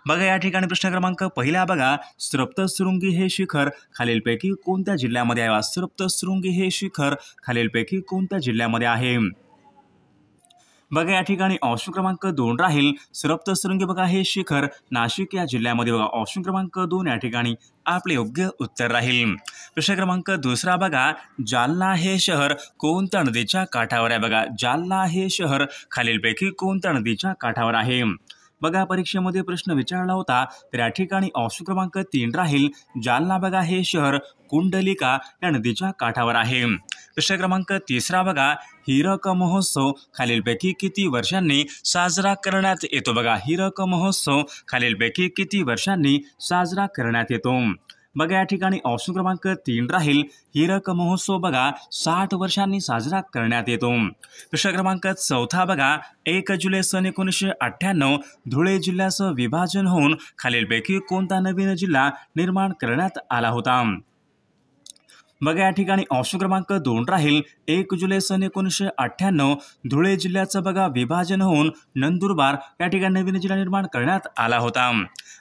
बघा या ठिकाणी प्रश्न क्रमांक पहिला बघा, सप्तशृंगी हे शिखर खालीलपैकी कोणत्या जिल्ह्यामध्ये आहे? सप्तशृंगी हे शिखर खालीलपैकी कोणत्या जिल्ह्यामध्ये आहे? बघा या ठिकाणी ऑप्शन क्रमांक 2 राहील, सप्तशृंगी बघा हे शिखर नाशिक या जिल्ह्यामध्ये बघा. ऑप्शन क्रमांक 2 या ठिकाणी आपले योग्य उत्तर राहील. प्रश्न क्रमांक दुसरा बघा, जालना हे शहर कोणत्या नदीच्या काठावर आहे? बघा जालना हे शहर खालीलपैकी कोणत्या नदीच्या काठावर आहे? बघा परीक्षेमध्ये प्रश्न विचारला होता, तर या ठिकाणी ऑप्शन क्रमांक 3 राहील, जालना बघा हे शहर कुंडलिका या नदीच्या काठावर आहे. प्रश्न क्रमांक तिसरा बघा, हीरक महोत्सव खालीलपैकी किती वर्षांनी साजरा करण्यात येतो? बघा हीरक महोत्सव खालीलपैकी किती वर्षांनी साजरा करण्यात येतो? बघा या ठिकाणी ऑप्शन क्रमांक 3 राहील, हीरक महोत्सव बघा 60 वर्षांनी साजरा करण्यात येतो. प्रश्न क्रमांक चौथा बघा, 1 जुलै सन 1998 धुळे जिल्ह्याचं विभाजन होऊन खालीलपैकी कोणता नवीन जिल्हा निर्माण करण्यात आला होता? बघा या ठिकाणी ऑप्शन क्रमांक 2 राहील, 1 जुलै सन 1998 धुळे जिल्ह्याचं बघा विभाजन होऊन नंदुरबार या ठिकाणी नवीन जिल्हा निर्माण करण्यात आला होता.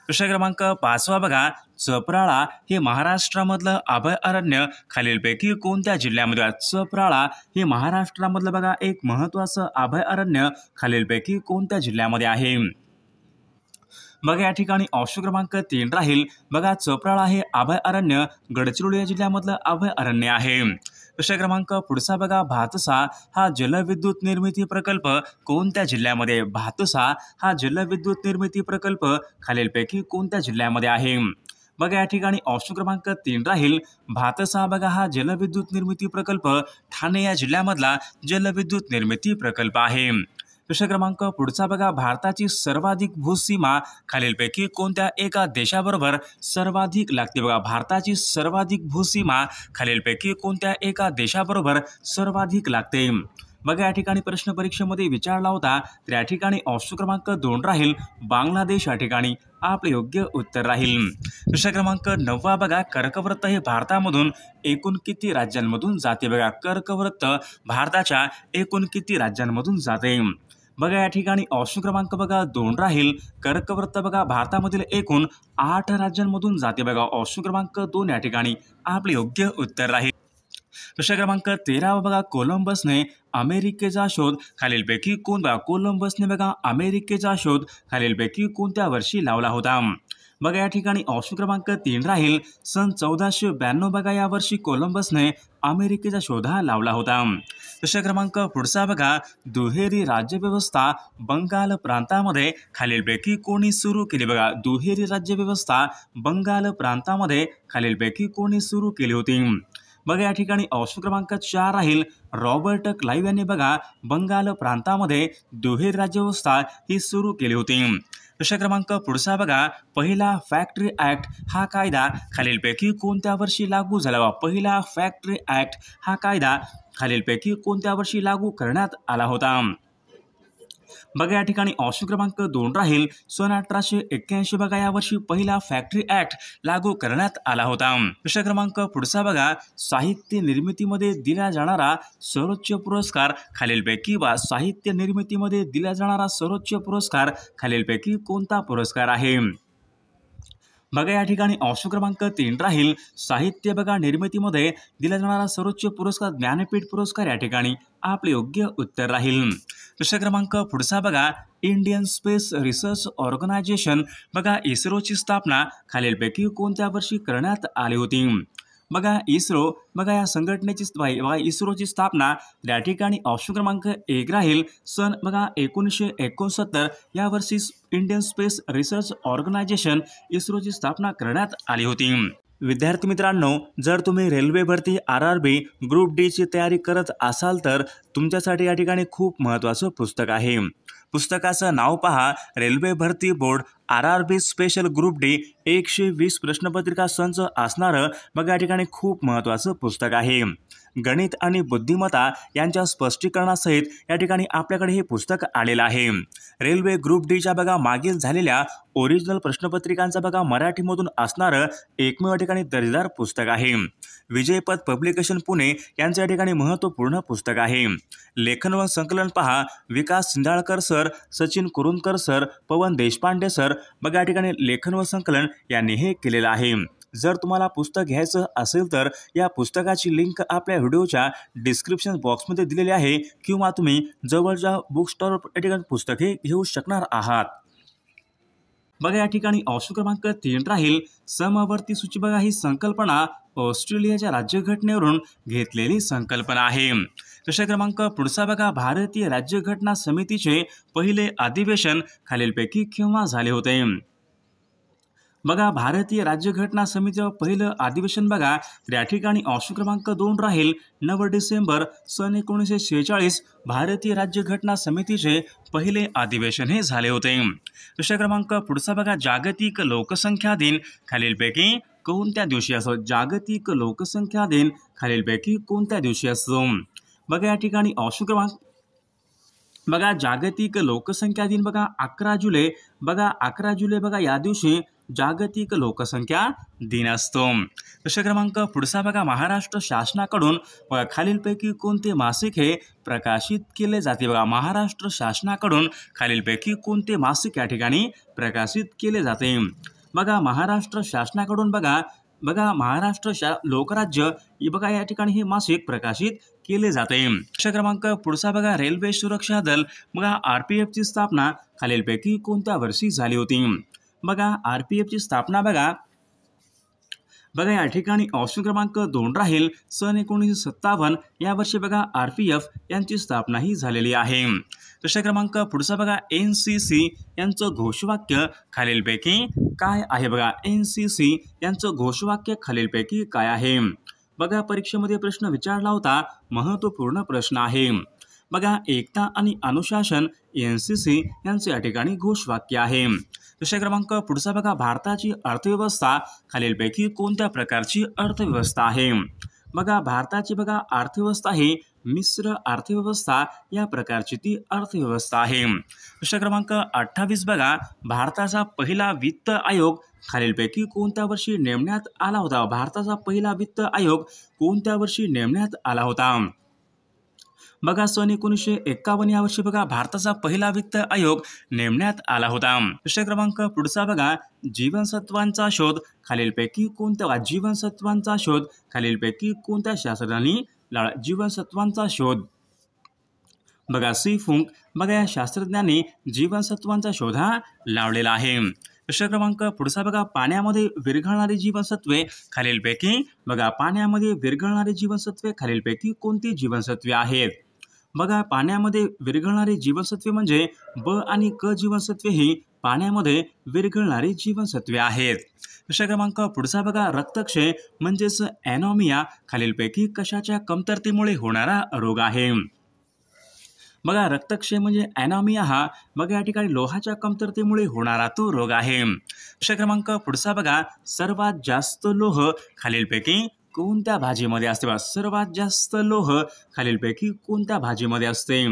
प्रश्न क्रमांक 5 बघा, चपराळा हे महाराष्ट्रामधलं अभयारण्य खालीलपैकी कोणत्या जिल्ह्यामध्ये आहे? चपराळा हे महाराष्ट्रामधलं बघा एक महत्त्वाचं अभयारण्य खालीलपैकी कोणत्या जिल्ह्यामध्ये आहे? बघा या ठिकाणी ऑप्शन क्रमांक 3 राहील, बघा चपराळा हे अभयारण्य गडचिरोली या जिल्ह्यामधलं अभयारण्य आहे. प्रश्न क्रमांक पुढचा बघा, भातसा हा जलविद्युत निर्मिती प्रकल्प कोणत्या जिल्ह्यामध्ये? भातसा हा जलविद्युत निर्मिती प्रकल्प खालीलपैकी कोणत्या जिल्ह्यामध्ये आहे? बघा या ठिकाणी ऑप्शन क्रमांक 3 राहील, भातसा बघा हा जलविद्युत निर्मिती प्रकल्प ठाणे या जिल्ह्यामधला जलविद्युत निर्मिती प्रकल्प आहे. प्रश्न क्रमांक पुढचा बघा, भारताची सर्वाधिक भूसीमा खालीलपैकी कोणत्या एका देशाबरोबर सर्वाधिक लागते? बघा भारताची सर्वाधिक भूसीमा खालीलपैकी कोणत्या एका देशाबरोबर सर्वाधिक लागते? बघा या ठिकाणी प्रश्न परीक्षेमध्ये विचारला होता, तर या ठिकाणी ऑप्शन क्रमांक 2 राहील, बांगलादेश या ठिकाणी आपले योग्य उत्तर राहील. प्रश्न क्रमांक 9 बघा, कर्कवृत्त हे भारतामधून एकूण किती राज्यांमधून जाते? बघा कर्कवृत्त भारताच्या एकूण किती राज्यांमधून जाते? बघा या ठिकाणी ऑप्शन क्रमांक बघा 2 राहील, कर्कवृत्त बघा भारतामधील एकूण 8 राज्यांमधून जाते. बघा ऑप्शन क्रमांक 2 या ठिकाणी आपले योग्य उत्तर राहील. प्रश्न क्रमांक 13 बघा, कोलंबसने अमेरिकेचा शोध खालीलपैकी कोलंबसने बघा अमेरिकेचा शोध खालीलपैकी कोणत्या वर्षी लावला होता? बघा या ठिकाणी ऑप्शन क्रमांक 3 राहील, सन 1492 बघा या वर्षी कोलंबसने अमेरिकेचा शोध लावला होता. प्रश्न क्रमांक पुढचा बघा, दुहेरी राज्यव्यवस्था बंगाल प्रांतामध्ये खालीलपैकी कोणी सुरू केली? बघा दुहेरी राज्यव्यवस्था बंगाल प्रांतामध्ये खालीलपैकी कोणी सुरू केली होती? बघा या ठिकाणी ऑप्शन क्रमांक 4 राहील, रॉबर्ट क्लाइव्ह यांनी बघा बंगाल प्रांतामध्ये दुहेरी राज्यव्यवस्था ही सुरू केली होती. प्रश्न क्रमांक पुढचा बघा, पहिला फॅक्टरी ॲक्ट हा कायदा खालीलपैकी कोणत्या वर्षी लागू झाला? पहिला फॅक्टरी ॲक्ट हा कायदा खालीलपैकी कोणत्या वर्षी लागू करण्यात आला होता? बघा या ठिकाणी ऑप्शन क्रमांक 2 राहील, सन 1881 बघा या वर्षी पहिला फॅक्टरी ॲक्ट लागू करण्यात आला होता. प्रश्न क्रमांक पुढचा बघा, साहित्य निर्मितीमध्ये दिला जाणारा सर्वोच्च पुरस्कार खालीलपैकी साहित्य निर्मितीमध्ये दिला जाणारा सर्वोच्च पुरस्कार खालीलपैकी कोणता पुरस्कार आहे? बघा या ठिकाणी ऑप्शन क्रमांक 3 राहील, साहित्य बघा निर्मितीमध्ये दिला जाणारा सर्वोच्च पुरस्कार ज्ञानपीठ पुरस्कार या ठिकाणी आपले योग्य उत्तर राहील. प्रश्न क्रमांक पुढचा बघा, इंडियन स्पेस रिसर्च ऑर्गनायझेशन बघा इस्रोची स्थापना खालीलपैकी कोणत्या वर्षी करण्यात आली होती? बघा इस्रो बघा या संघटनेची बघा इस्रोची स्थापना या ठिकाणी ऑप्शन क्रमांक 1 राहील, सन बघा 1969 या वर्षी इंडियन स्पेस रिसर्च ऑर्गनायझेशन इस्रोची स्थापना करण्यात आली होती. विद्यार्थी मित्रांनो, जर तुम्ही रेल्वे भरती RRB ग्रुप डी ची तयारी करत असाल तर तुमच्यासाठी या ठिकाणी खूप महत्त्वाचं पुस्तक आहे. पुस्तकाचं नाव पहा, रेल्वे भरती board RRB special group D 120 प्रश्नपत्रिका संच असणारं बघा या ठिकाणी खूप महत्त्वाचं पुस्तक आहे. गणित आणि बुद्धिमत्ता यांच्या स्पष्टीकरणासहित या ठिकाणी आपल्याकडे हे पुस्तक आलेलं आहे. रेल्वे ग्रुप डीच्या बघा मागील झालेल्या ओरिजिनल प्रश्नपत्रिकांचा बघा मराठीमधून असणारं एकमेव ठिकाणी दर्जेदार पुस्तक आहे. विजयपथ पब्लिकेशन पुणे यांचं या ठिकाणी महत्त्वपूर्ण पुस्तक आहे. लेखन व संकलन पहा, Vikas Sindhalkar sir sir, Sachin Kurundkar sir, Pawan Deshpande sir. बघा या ठिकाणी लेखन व संकलन यांनी हे केलेलं आहे. जर तुम्हाला पुस्तक घ्यायचं असेल तर या पुस्तकाची लिंक आपल्या व्हिडिओच्या डिस्क्रिप्शन बॉक्समध्ये दिलेली आहे किंवा तुम्ही जवळच्या बुक स्टोअर या ठिकाणी पुस्तके घेऊ शकणार आहात. बघा या ठिकाणी ऑप्शन क्रमांक 3 राहील समवर्ती सूची. बघा ही संकल्पना ऑस्ट्रेलियाच्या राज्यघटनेवरून घेतलेली संकल्पना आहे. प्रश्न क्रमांक पुढचा बघा भारतीय राज्यघटना समितीचे पहिले अधिवेशन खालीलपैकी केव्हा झाले होते. बघा भारतीय राज्यघटना समितीचं पहिलं अधिवेशन बघा तर या ठिकाणी ऑप्शन क्रमांक 2 राहील 9 डिसेंबर सन 1946 भारतीय राज्यघटना समितीचे पहिले अधिवेशन हे झाले होते. प्रश्न क्रमांक पुढचा बघा जागतिक लोकसंख्या दिन खालीलपैकी कोणत्या दिवशी असतो. जागतिक लोकसंख्या दिन खालीलपैकी कोणत्या दिवशी असतो. बघा या ठिकाणी ऑप्शन क्रमांक बघा जागतिक लोकसंख्या दिन बघा 11 जुलै. बघा 11 जुलै बघा या दिवशी जागतिक लोकसंख्या दिन असतो. प्रश्न क्रमांक पुढचा बघा महाराष्ट्र शासनाकडून बघा खालीलपैकी कोणते मासिक हे प्रकाशित केले जाते. बघा महाराष्ट्र शासनाकडून खालीलपैकी कोणते मासिक या ठिकाणी प्रकाशित केले जाते. बघा महाराष्ट्र शासनाकडून बघा महाराष्ट्र लोकराज्य बघा या ठिकाणी हे मासिक प्रकाशित केले जाते. प्रश्न क्रमांक पुढचा बघा रेल्वे सुरक्षा दल बघा RPF ची स्थापना खालीलपैकी कोणत्या वर्षी झाली होती. बघा RPF ची स्थापना बघा या ठिकाणी ऑप्शन क्रमांक 2 राहील सन 1957 या वर्षी बघा RPF यांची स्थापना ही झालेली आहे. प्रश्न क्रमांक पुढचा बघा NCC यांचं घोषवाक्य खालीलपैकी काय आहे. बघा NCC यांचं घोषवाक्य खालीलपैकी काय आहे. बघा परीक्षेमध्ये प्रश्न विचारला होता, महत्त्वपूर्ण प्रश्न आहे. बघा एकता आणि अनुशासन NCC यांचे या ठिकाणी घोषवाक्य आहे. प्रश्न क्रमांक पुढचा बघा भारताची अर्थव्यवस्था खालीलपैकी कोणत्या प्रकारची अर्थव्यवस्था आहे. बघा भारताची बघा अर्थव्यवस्था ही मिश्र अर्थव्यवस्था या प्रकारची ती अर्थव्यवस्था आहे. प्रश्न क्रमांक 28 बघा भारताचा पहिला वित्त आयोग खालीलपैकी कोणत्या वर्षी नेमण्यात आला होता. भारताचा पहिला वित्त आयोग कोणत्या वर्षी नेमण्यात आला होता. बघा सन 1951 या वर्षी बघा भारताचा पहिला वित्त आयोग नेमण्यात आला होता. प्रश्न क्रमांक पुढचा बघा जीवनसत्वांचा शोध खालीलपैकी कोणत्या जीवनसत्वांचा शोध खालीलपैकी कोणत्या शास्त्रज्ञांनी लावला. जीवनसत्वांचा शोध बघा सी फुंक बघा या शास्त्रज्ञांनी जीवनसत्वांचा शोध हा लावलेला आहे. प्रश्न क्रमांक पुढचा बघा पाण्यामध्ये विरघळणारी जीवनसत्वे खालीलपैकी बघा पाण्यामध्ये विरघळणारी जीवनसत्वे खालीलपैकी कोणती जीवनसत्वे आहेत. बघा पाण्यामध्ये विरघळणारी जीवनसत्वे म्हणजे ब आणि क जीवनसत्वे ही पाण्यामध्ये विरघळणारी जीवनसत्वे आहेत. प्रश्न क्रमांक पुढचा बघा रक्तक्षय म्हणजेच ॲनोमिया खालीलपैकी कशाच्या कमतरतेमुळे होणारा रोग आहे. बघा रक्तक्षय म्हणजे ॲनोमिया हा बघा या ठिकाणी लोहाच्या कमतरतेमुळे होणारा तो रोग आहे. प्रश्न क्रमांक पुढचा बघा सर्वात जास्त लोह खालीलपैकी कोणत्या भाजीमध्ये असते. बघा सर्वात जास्त लोह खालीलपैकी कोणत्या भाजीमध्ये असते.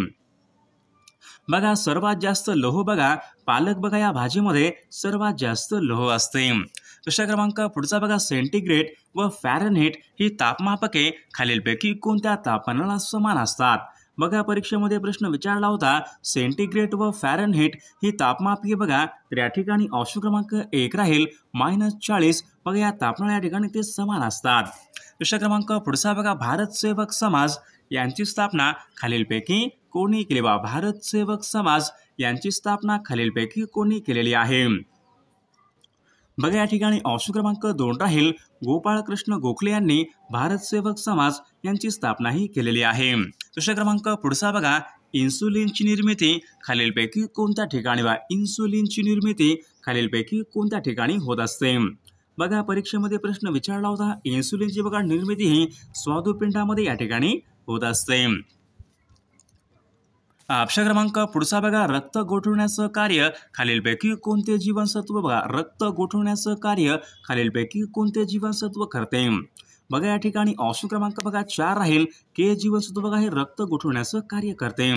बघा सर्वात जास्त लोह बघा पालक बघा या भाजीमध्ये सर्वात जास्त लोह असते. प्रश्न क्रमांक पुढचा बघा सेंटीग्रेड व फॅरनहीट ही तापमापके खालीलपैकी कोणत्या तापमानाला समान असतात. बघा परीक्षेमध्ये प्रश्न विचारला होता सेंटीग्रेड व फॅरनहीट ही तापमापके बघा तर या ठिकाणी ऑप्शन क्रमांक 1 राहील -40 बघा या तापमान या ठिकाणी ते समान असतात. प्रश्न क्रमांक पुढचा बघा भारत सेवक समाज यांची स्थापना खालीलपैकी कोणी केली. बा भारत सेवक समाज यांची स्थापना खालीलपैकी कोणी केलेली आहे. बघा या ठिकाणी ऑप्शन क्रमांक 2 राहील गोपाळकृष्ण गोखले यांनी भारत सेवक समाज यांची स्थापना ही केलेली आहे. प्रश्न क्रमांक पुढचा बघा इन्सुलिनची निर्मिती खालीलपैकी कोणत्या ठिकाणी. बघा इन्सुलिनची निर्मिती खालीलपैकी कोणत्या ठिकाणी होत असते. बघा परीक्षेमध्ये प्रश्न विचारला होता इन्सुलिनची बघा निर्मिती ही स्वादुपिंडामध्ये या ठिकाणी होत असते. प्रश्न क्रमांक पुढचा बघा रक्त गोठवण्याचं कार्य खालीलपैकी कोणते जीवनसत्व. बघा रक्त गोठवण्याचं कार्य खालीलपैकी कोणते जीवनसत्व करते. बघा या ठिकाणी ऑप्शन क्रमांक बघा 4 राहील के जीवनसत्व बघा हे रक्त गोठवण्याचं कार्य करते.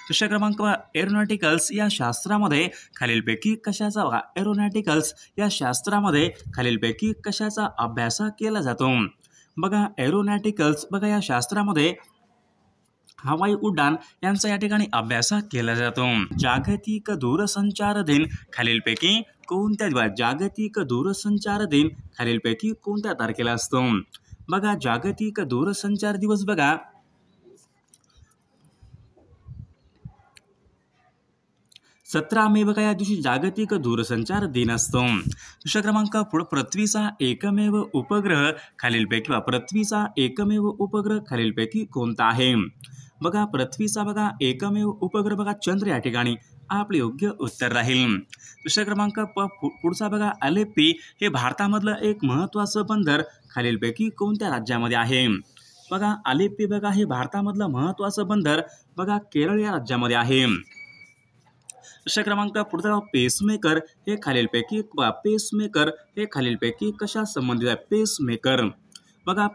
प्रश्न क्रमांक एरोनॉटिकल्स या शास्त्रामध्ये खालीलपैकी कशाचा बघा एरोनॉटिकल्स या शास्त्रामध्ये खालीलपैकी कशाचा अभ्यास केला जातो. बघा एरोनॉटिकल्स बघा या शास्त्रामध्ये हवाई उड्डाण यांचा या ठिकाणी अभ्यास केला जातो. जागतिक दूरसंचार दिन खालीलपैकी जागतिक दूरसंचार दिन खालीलपैकी कोणत्या तारखेला असतो? बघा जागतिक दूरसंचार दिवस बघा 17 मे बघा या दिवशी जागतिक दूरसंचार दिन असतो. दुसरा क्रमांक पृथ्वीचा एकमेव उपग्रह खालीलपैकी कोणता आहे? बघा पृथ्वीचा एकमेव उपग्रह चंद्र या ठिकाणी आपले योग्य उत्तर राहील. दुसरा क्रमांक पुढचा बघा अलेप्पी हे भारतामधलं एक महत्त्वाचं बंदर खालीलपैकी कोणत्या राज्यामध्ये आहे? बघा अलेप्पी हे भारतामधलं महत्त्वाचं बंदर केरळ या राज्यामध्ये आहे. दुसरा क्रमांक पुढचा पेसमेकर हे खालीलपैकी कशा संबंधित आहे?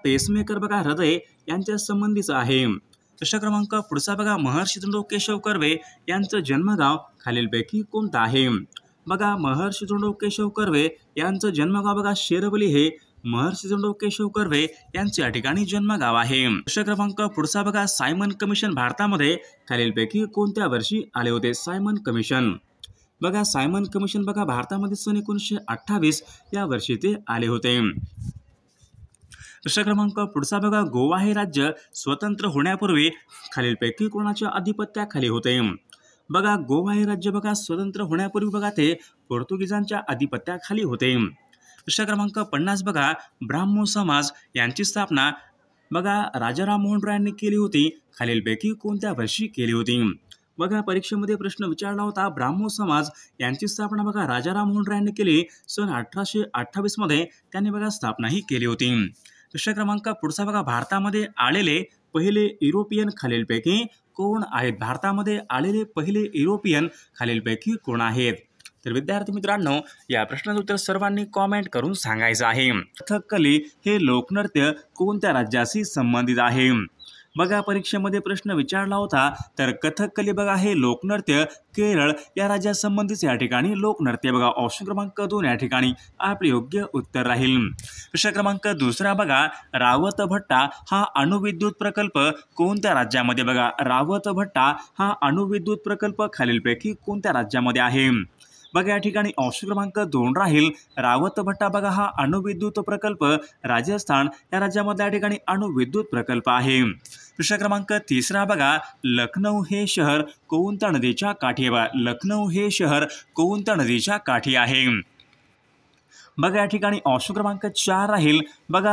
पेसमेकर हृदय यांच्या संबंधीचं आहे. दुसरा क्रमांक पुढचा महर्षी धोंडो केशव कर्वे यांचं जन्मगाव खालीलपैकी कोणतं आहे? महर्षी धोंडो केशव कर्वे यांचं जन्मगाव शेरवली हे महर्षी धोंडो केशव कर्वे यांचे या ठिकाणी जन्मगाव आहे. दुसरा क्रमांक पुढचा सायमन कमिशन भारतामध्ये खालीलपैकी कोणत्या वर्षी आले होते? सायमन कमिशन भारतामध्ये सन 1928 या वर्षी ते आले होते. दुसरा क्रमांक पुढचा गोवा हे राज्य स्वतंत्र होण्यापूर्वी खालीलपैकी कोणाच्या अधिपत्याखाली होते? गोवा हे राज्य स्वतंत्र होण्यापूर्वी ते पोर्तुगीजांच्या अधिपत्याखाली होते. दुसरा क्रमांक 50 ब्राह्मो समाज यांची स्थापना राजाराम मोहन राय यांनी केली होती. खालीलपैकी कोणत्या वर्षी केली होती? परीक्षेमध्ये प्रश्न विचारला होता. ब्राह्मो समाज यांची स्थापना राजाराम मोहन राय यांनी केली. सन 1828 मध्ये त्यांनी स्थापना ही केली होती. दुसरा क्रमांक पुढचा भारतामध्ये आलेले पहिले युरोपियन खालीलपैकी कोण आहेत? भारतामध्ये आलेले पहिले युरोपियन खालीलपैकी कोण आहेत? तर विद्यार्थी मित्रांनो, या प्रश्नाचं उत्तर सर्वांनी कॉमेंट करून सांगायचं आहे. कथकली हे लोकनृत्य कोणत्या राज्याशी संबंधित आहे? परीक्षेमध्ये प्रश्न विचारला होता. तर कथकली हे लोकनृत्य केरळ या राज्यासंबंधीचे या ठिकाणी लोकनृत्य ऑप्शन क्रमांक 2 या ठिकाणी आपले योग्य उत्तर राहील. प्रश्न क्रमांक दुसरा रावतभट्टा हा अणुविद्युत प्रकल्प कोणत्या राज्यामध्ये? रावतभट्टा हा अणुविद्युत प्रकल्प खालीलपैकी कोणत्या राज्यामध्ये आहे? या ठिकाणी ऑप्शन क्रमांक 2 राहील. रावतभट्टा हा अणुविद्युत प्रकल्प राजस्थान या राज्यामध्ये या ठिकाणी अणुविद्युत प्रकल्प आहे. दुसरा क्रमांक तिसरा लखनौ हे शहर कोणत्या नदीच्या काठी आहे? लखनौ हे शहर कोणत्या नदीच्या काठी आहे? या ठिकाणी ऑप्शन क्रमांक 4 राहील.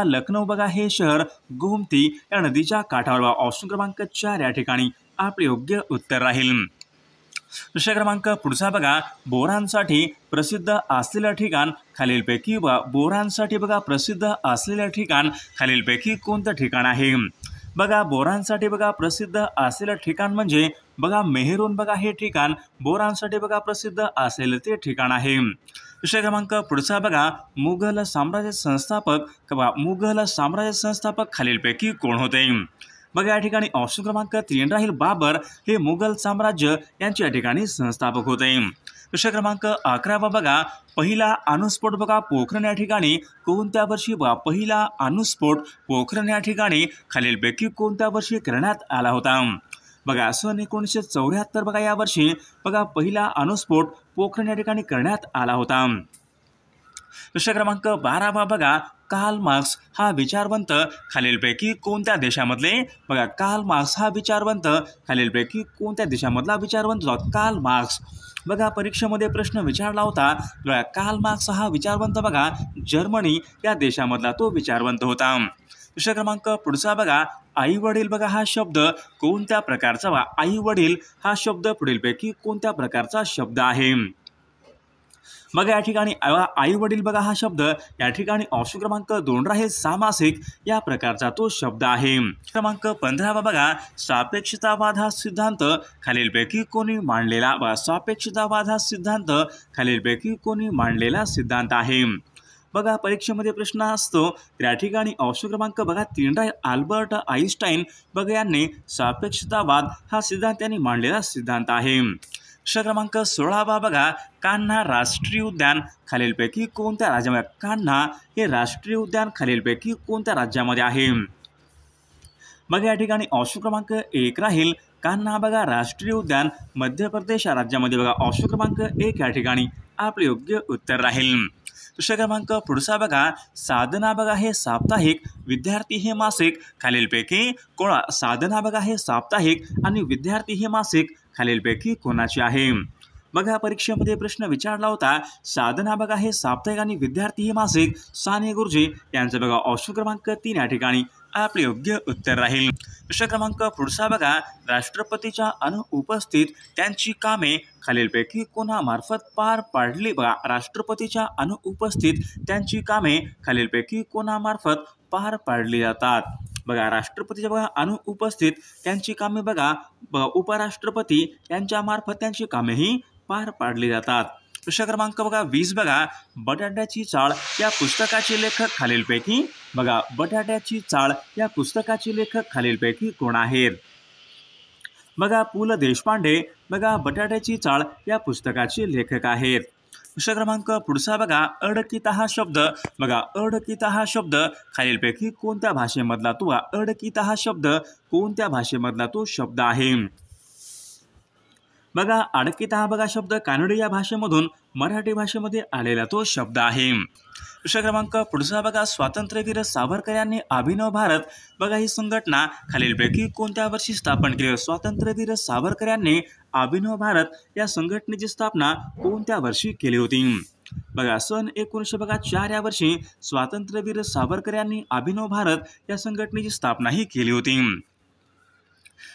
लखनौ हे शहर गोमती या नदीच्या काठावर. ऑप्शन क्रमांक 4 या ठिकाणी आपले योग्य उत्तर राहील. दुसरा क्रमांक पुढचा बोरांसाठी प्रसिद्ध असलेलं ठिकाण खालीलपैकी प्रसिद्ध असलेलं ठिकाण खालीलपैकी कोणतं ठिकाण आहे? बोरांसाठी प्रसिद्ध असलेलं ठिकाण म्हणजे मेहरून हे ठिकाण बोरांसाठी प्रसिद्ध असलेलं ते ठिकाण आहे. दुसरा क्रमांक पुढचा मुघल साम्राज्य संस्थापक खालीलपैकी कोण होते? या ठिकाणी ऑप्शन क्रमांक 3 राहील. बाबर हे मुघल साम्राज्य यांचे या ठिकाणी संस्थापक होते. दुसरा क्रमांक 11 पहिला अणुस्फोट पोखरण या ठिकाणी कोणत्या वर्षी? पहिला अणुस्फोट पोखरण या ठिकाणी खालीलपैकी कोणत्या वर्षी करण्यात आला होता? सन 1974 या वर्षी पहिला अणुस्फोट पोखरण या ठिकाणी करण्यात आला होता. दुसरा क्रमांक 12 कार्ल मार्क्स हा विचारवंत खालीलपैकी कोणत्या देशामधले? कार्ल मार्क्स हा विचारवंत खालीलपैकी कोणत्या देशामधला विचारवंत? कार्ल मार्क्स परीक्षेमध्ये प्रश्न विचारला होता. कार्ल मार्क्स हा विचारवंत जर्मनी या देशामधला तो विचारवंत होता. दुसरा क्रमांक पुढचा आई वडील हा शब्द कोणत्या प्रकारचा? आई वडील हा शब्द पुढीलपैकी कोणत्या प्रकारचा शब्द आहे? या ठिकाणी आई वडील हा शब्द या ठिकाणी ऑप्शन क्रमांक 2 राहील. सामासिक या प्रकारचा तो शब्द आहे. क्रमांक 15 सापेक्षतावाद हा सिद्धांत खालीलपैकी कोणी मांडलेला? सापेक्षतावाद हा सिद्धांत खालीलपैकी कोणी मांडलेला सिद्धांत आहे? परीक्षेमध्ये प्रश्न असतो. तर या ठिकाणी ऑप्शन क्रमांक 3 राहील. अल्बर्ट आइन्स्टाईन यांनी सापेक्षतावाद हा सिद्धांत यांनी मांडलेला सिद्धांत आहे. प्रश्न क्रमांक 16 कान्हा राष्ट्रीय उद्यान खालीलपैकी कोणत्या राज्यामध्ये? कान्हा हे राष्ट्रीय उद्यान खालीलपैकी कोणत्या राज्यामध्ये आहे? बघा या ठिकाणी ऑप्शन क्रमांक 1 राहील कान्हा बघा राष्ट्रीय उद्यान मध्य प्रदेश या राज्यामध्ये बघा ऑप्शन क्रमांक 1 या ठिकाणी आपले योग्य उत्तर राहील। दुसरा क्रमांक पुढचा बघा साधना बघा हे साप्ताहिक विद्यार्थी हे मासिक खालीलपैकी कोणा साधना बघा हे साप्ताहिक आणि विद्यार्थी हे मासिक खालीलपैकी कोणाचे आहे। बघा परीक्षेमध्ये प्रश्न विचारला होता साधना बघा हे साप्ताहिक आणि विद्यार्थी हे मासिक साने गुरुजी यांचं बघा ऑप्शन क्रमांक 3 या ठिकाणी आपले योग्य उत्तर राहील। दुसरा क्रमांक पुढचा बघा राष्ट्रपतीच्या अनुपस्थित त्यांची कामे खालीलपैकी कोणामार्फत पार पाडली बघा राष्ट्रपतीच्या अनुपस्थित त्यांची कामे खालीलपैकी कोणामार्फत पार पाडली जातात। बघा राष्ट्रपतीच्या बघा अनुपस्थित त्यांची कामे बघा उपराष्ट्रपती यांच्या मार्फत त्यांची कामेही पार पाडली जातात। दुसरा क्रमांक बघा 20 बघा बटाट्याची चाळ या पुस्तकाचे लेखक खालीलपैकी बघा बटाट्याची चाळ या पुस्तकाचे लेखक खालीलपैकी कोण आहेत। बघा पु ल देशपांडे बघा बटाट्याची चाळ या पुस्तकाचे लेखक आहेत। दुसरा क्रमांक पुढचा बघा अडकिता हा शब्द बघा अडकिता हा शब्द खालीलपैकी कोणत्या भाषेमधला तो अडकिता हा शब्द कोणत्या भाषेमधला तो शब्द आहे। बघा अडकिता हा बघा शब्द कानडी या भाषेमधून मराठी भाषेमध्ये आलेला तो शब्द आहे। दुसरा क्रमांक पुढचा बघा स्वातंत्र्यवीर सावरकर यांनी अभिनव भारत बघा ही संघटना खालीलपैकी कोणत्या वर्षी स्थापन केली। स्वातंत्र्यवीर सावरकर यांनी अभिनव भारत या संघटनेची स्थापना कोणत्या वर्षी केली होती। बघा सन 1904 या वर्षी स्वातंत्र्यवीर सावरकर यांनी अभिनव भारत या संघटनेची स्थापना ही केली होती।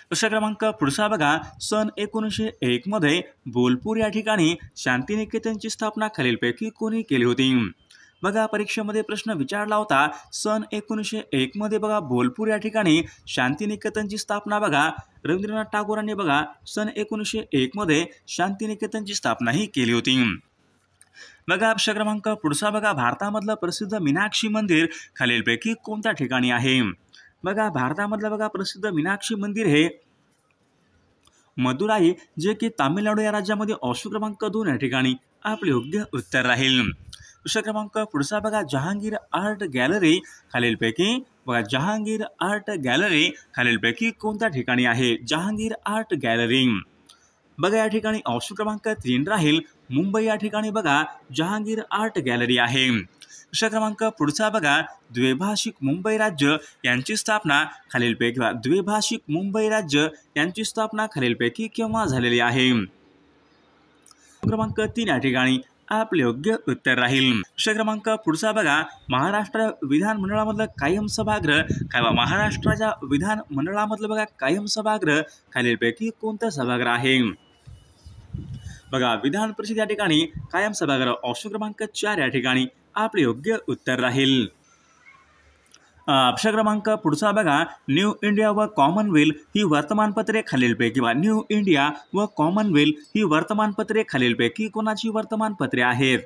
दुसरा क्रमांक पुढचा बघा सन 1901 मध्ये बोलपूर या ठिकाणी शांतिनिकेतनची स्थापना खालीलपैकी कोणी केली होती। बघा परीक्षेमध्ये प्रश्न विचारला होता सन 1901 मध्ये बघा बोलपूर या ठिकाणी शांतिनिकेतनची स्थापना बघा रवींद्रनाथ टागोरांनी बघा सन 1901 मध्ये शांतिनिकेतनची स्थापना ही केली होती। बघा दुसरा क्रमांक पुढचा बघा भारतामधलं प्रसिद्ध मीनाक्षी मंदिर खालीलपैकी कोणत्या ठिकाणी आहे। बघा भारतामधलं बघा प्रसिद्ध मीनाक्षी मंदिर हे मदुराई जे की तामिळनाडू या राज्यामध्ये ऑप्शन क्रमांक 2 या ठिकाणी आपले योग्य उत्तर राहील। दुसरा क्रमांक पुढचा बघा जहांगीर आर्ट गॅलरी खालीलपैकी बघा जहांगीर आर्ट गॅलरी खालीलपैकी कोणत्या ठिकाणी आहे। जहांगीर आर्ट गॅलरी बघा या ठिकाणी ऑप्शन क्रमांक 3 राहील मुंबई या ठिकाणी बघा जहांगीर आर्ट गॅलरी आहे। दुसरा क्रमांक पुढचा बघा द्विभाषिक मुंबई राज्य यांची स्थापना खालीलपैकी द्विभाषिक मुंबई राज्य यांची स्थापना खालीलपैकी केव्हा झालेली आहे। क्रमांक 3 या ठिकाणी आपले योग्य उत्तर राहील। दुसरा क्रमांक पुढचा बघा महाराष्ट्र विधानमंडळामधलं कायम सभागृह काय महाराष्ट्राच्या विधानमंडळामधलं बघा कायम सभागृह खालीलपैकी कोणतं सभागृह आहे। बघा विधान परिषद या ठिकाणी कायम सभागृह ऑप्शन क्रमांक 4 या ठिकाणी आपले योग्य उत्तर राहील। दुसरा क्रमांक पुढचा बघा न्यू इंडिया व कॉमनवेल्थ ही वर्तमानपत्रे खालीलपैकी न्यू इंडिया व कॉमनवेल्थ ही वर्तमानपत्रे खालीलपैकी कोणाची वर्तमानपत्रे आहेत।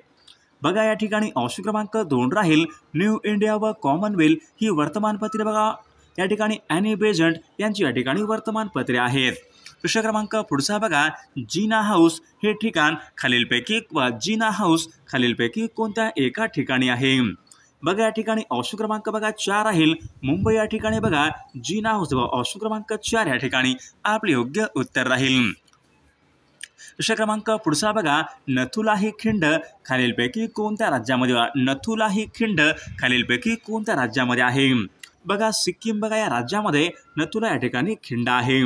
बघा या ठिकाणी ऑप्शन क्रमांक 2 राहील न्यू इंडिया व कॉमनवेल्थ ही वर्तमानपत्रे बघा या ठिकाणी ॲनी बेझंट यांची या ठिकाणी वर्तमानपत्रे आहेत। दुसरा क्रमांक पुढचा बघा जिना हाऊस हे ठिकाण खालीलपैकी जिना हाऊस खालीलपैकी कोणत्या एका ठिकाणी आहे। बघा या ठिकाणी ऑप्शन क्रमांक बघा 4 राहील मुंबई या ठिकाणी बघा जिना हाऊस ऑप्शन क्रमांक 4 या ठिकाणी आपले योग्य उत्तर राहील। दुसरा क्रमांक पुढचा बघा नथुला ही खिंड खालीलपैकी कोणत्या राज्यामध्ये नथुला ही खिंड खालीलपैकी कोणत्या राज्यामध्ये आहे। बघा सिक्कीम बघा या राज्यामध्ये नथुला या ठिकाणी खिंड आहे।